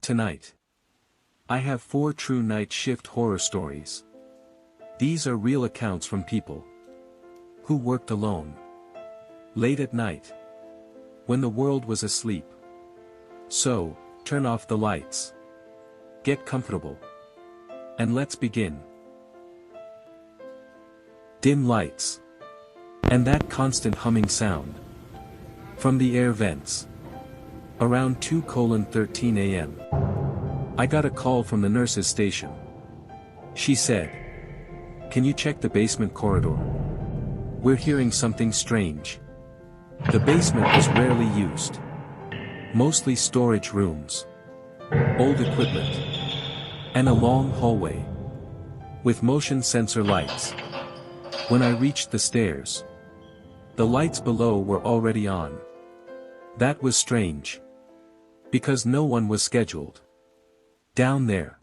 Tonight, I have 4 true night shift horror stories. These are real accounts from people who worked alone, late at night, when the world was asleep. So, turn off the lights, get comfortable, and let's begin. Dim lights, and that constant humming sound from the air vents. Around 2:13 a.m. I got a call from the nurse's station. She said, "Can you check the basement corridor? We're hearing something strange." The basement was rarely used. Mostly storage rooms, old equipment, and a long hallway with motion sensor lights. When I reached the stairs, the lights below were already on. That was strange, because no one was scheduled down there.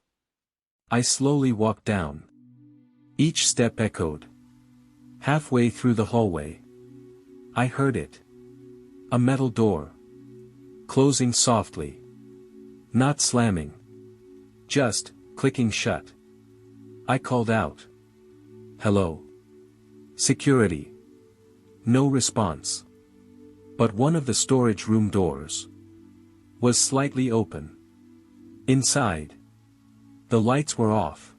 I slowly walked down. Each step echoed. Halfway through the hallway, I heard it. A metal door, closing softly. Not slamming, just clicking shut. I called out, "Hello? Security." No response. But one of the storage room doors was slightly open. Inside, the lights were off.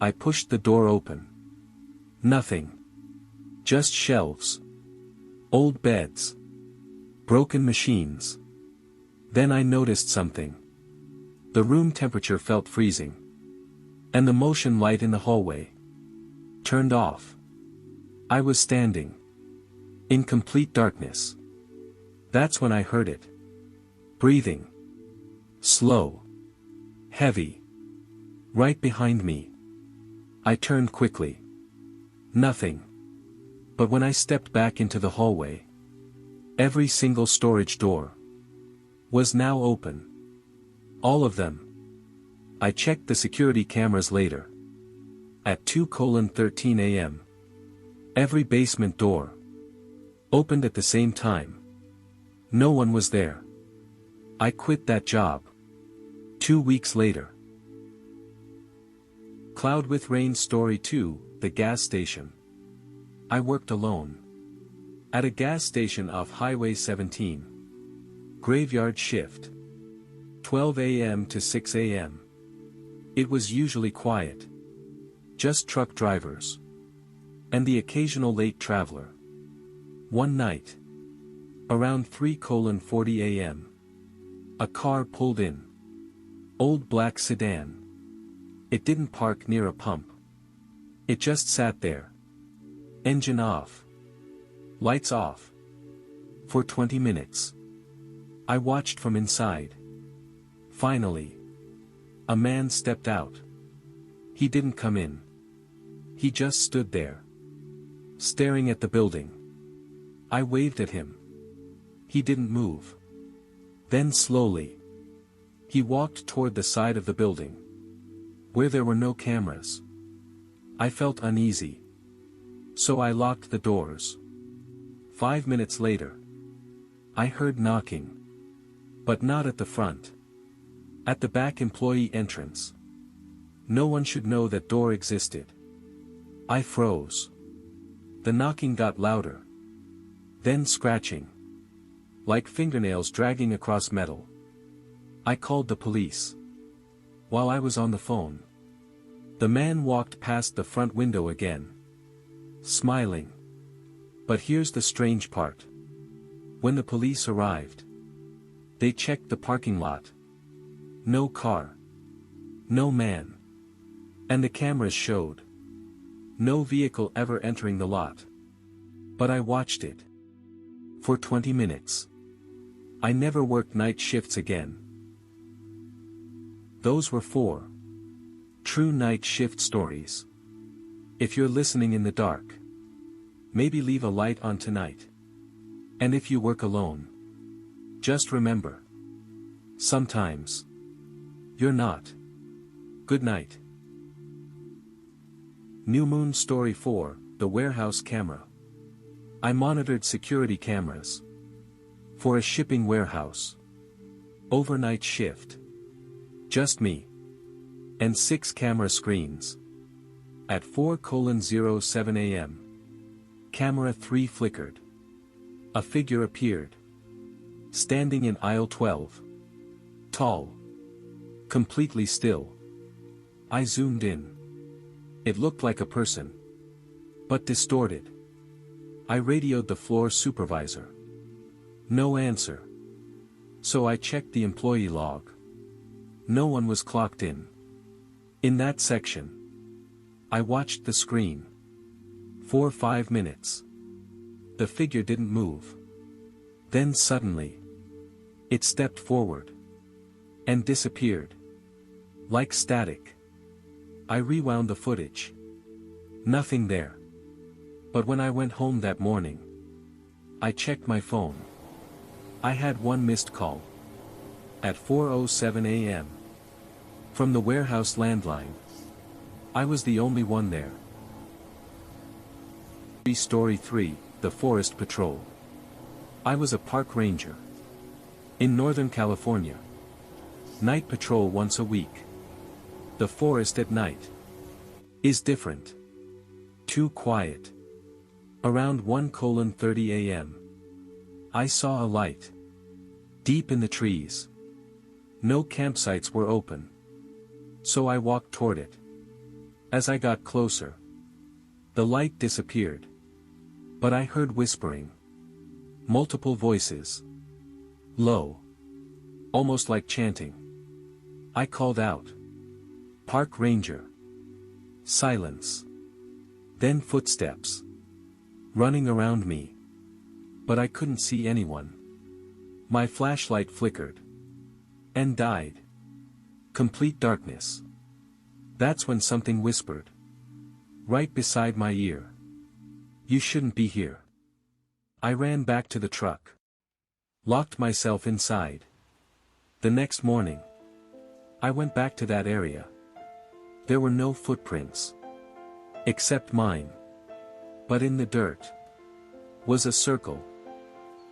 I pushed the door open. Nothing. Just shelves, old beds, broken machines. Then I noticed something. The room temperature felt freezing. And the motion light in the hallway turned off. I was standing in complete darkness. That's when I heard it. Breathing. Slow. Heavy. Right behind me. I turned quickly. Nothing. But when I stepped back into the hallway, every single storage door was now open. All of them. I checked the security cameras later. At 2:13 a.m. every basement door opened at the same time. No one was there. I quit that job 2 weeks later. Cloud with Rain Story 2, The Gas Station. I worked alone at a gas station off Highway 17. Graveyard shift. 12 a.m. to 6 a.m. It was usually quiet. Just truck drivers. And the occasional late traveler. One night, around 3:40 a.m., a car pulled in. Old black sedan. It didn't park near a pump. It just sat there. Engine off. Lights off. For 20 minutes. I watched from inside. Finally, a man stepped out. He didn't come in. He just stood there, staring at the building. I waved at him. He didn't move. Then slowly, he walked toward the side of the building, where there were no cameras. I felt uneasy. So I locked the doors. 5 minutes later, I heard knocking. But not at the front. At the back employee entrance. No one should know that door existed. I froze. The knocking got louder. Then scratching. Like fingernails dragging across metal. I called the police. While I was on the phone, the man walked past the front window again, smiling. But here's the strange part. When the police arrived, they checked the parking lot. No car. No man. And the cameras showed no vehicle ever entering the lot. But I watched it. For 20 minutes. I never worked night shifts again. Those were 4 true night shift stories. If you're listening in the dark, maybe leave a light on tonight. And if you work alone, just remember, sometimes you're not. Good night. New Moon Story 4, The Warehouse Camera. I monitored security cameras for a shipping warehouse. Overnight shift. Just me. And 6 camera screens. At 4:07 a.m. Camera 3 flickered. A figure appeared. Standing in aisle 12. Tall. Completely still. I zoomed in. It looked like a person. But distorted. I radioed the floor supervisor. No answer. So I checked the employee log. No one was clocked in. In that section. I watched the screen. For 5 minutes. The figure didn't move. Then suddenly. It stepped forward. And disappeared. Like static. I rewound the footage. Nothing there. But when I went home that morning. I checked my phone. I had one missed call. At 4:07 a.m. From the warehouse landline. I was the only one there. Story 3, The Forest Patrol. I was a park ranger. In Northern California. Night patrol once a week. The forest at night. Is different. Too quiet. Around 1:30 a.m. I saw a light. Deep in the trees. No campsites were open. So I walked toward it. As I got closer. The light disappeared. But I heard whispering. Multiple voices. Low. Almost like chanting. I called out. Park ranger. Silence. Then footsteps. Running around me. But I couldn't see anyone. My flashlight flickered. And died. Complete darkness. That's when something whispered. Right beside my ear. You shouldn't be here. I ran back to the truck. Locked myself inside. The next morning. I went back to that area. There were no footprints. Except mine. But in the dirt. Was a circle.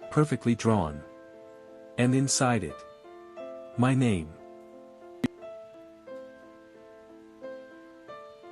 Perfectly drawn. And inside it. My name.